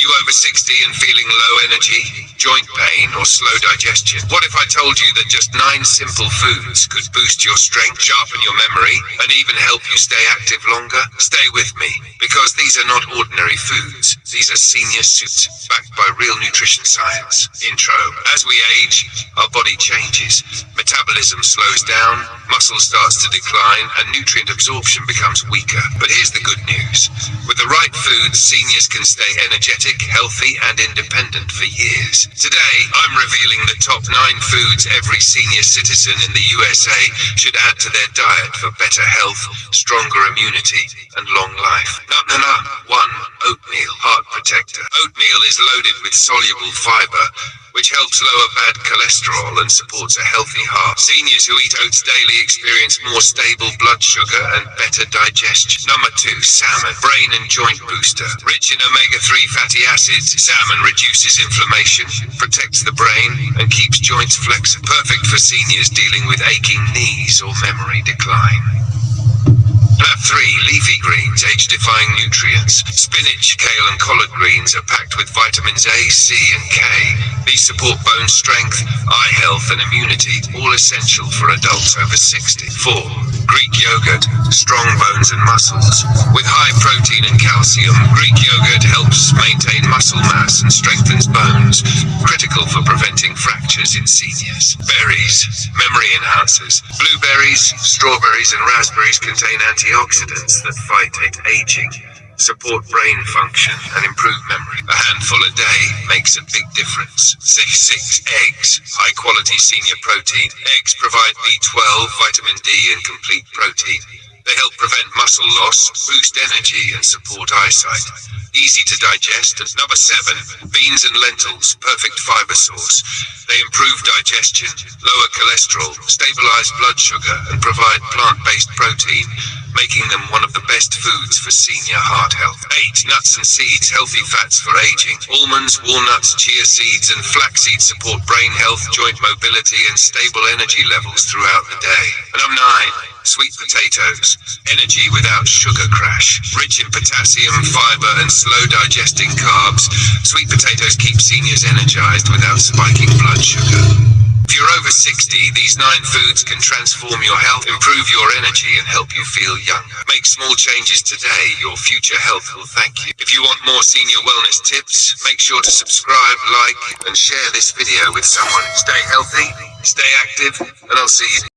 you over 60 and feeling low energy, joint pain, or slow digestion? What if I told you that just 9 simple foods could boost your strength, sharpen your memory, and even help you stay active longer? Stay with me, because these are not ordinary foods. These are senior suits, backed by real nutrition science. Intro. As we age, our body changes. Metabolism slows down, muscle starts to decline, and nutrient absorption becomes weaker. But here's the good news. With the right foods, seniors can stay energetic, healthy, and independent for years. Today, I'm revealing the top 9 foods every senior citizen in the USA should add to their diet for better health, stronger immunity, and long life. Number 1. Oatmeal, heart protector. Oatmeal is loaded with soluble fiber, which helps lower bad cholesterol and supports a healthy heart. Seniors who eat oats daily experience more stable blood sugar and better digestion. Number 2. Salmon, brain and joint booster. Rich in omega-3 fatty acids, salmon reduces inflammation, protects the brain, and keeps joints flexible. Perfect for seniors dealing with aching knees or memory decline. Number 3. Leafy greens, age-defying nutrients. Spinach, kale, and collard greens are packed with vitamins A, C, and K. These support bone strength, eye health, and immunity, all essential for adults over 60. 4. Greek yogurt, strong bones and muscles. With high protein and calcium, Greek yogurt helps maintain muscle mass and strengthens bones, critical for preventing fractures in seniors. Berries, memory enhancers. Blueberries, strawberries, and raspberries contain antioxidants that fight aging, support brain function, and improve memory. A handful a day makes a big difference. 6. Eggs, high quality senior protein. Eggs provide B12, vitamin D, and complete protein. They help prevent muscle loss, boost energy, and support eyesight. Easy to digest. Number 7. Beans and lentils, perfect fiber source. They improve digestion, lower cholesterol, stabilize blood sugar, and provide plant-based protein, making them one of the best foods for senior heart health. 8. Nuts and seeds, healthy fats for aging. Almonds, walnuts, chia seeds, and flax seeds support brain health, joint mobility, and stable energy levels throughout the day. Number 9. Sweet potatoes, energy without sugar crash. Rich in potassium, fiber, and slow digesting carbs, sweet potatoes keep seniors energized without spiking blood sugar. If you're over 60, these 9 foods can transform your health, improve your energy, and help you feel younger. Make small changes today, your future health will thank you. If you want more senior wellness tips, make sure to subscribe, like, and share this video with someone. Stay healthy, stay active, and I'll see you.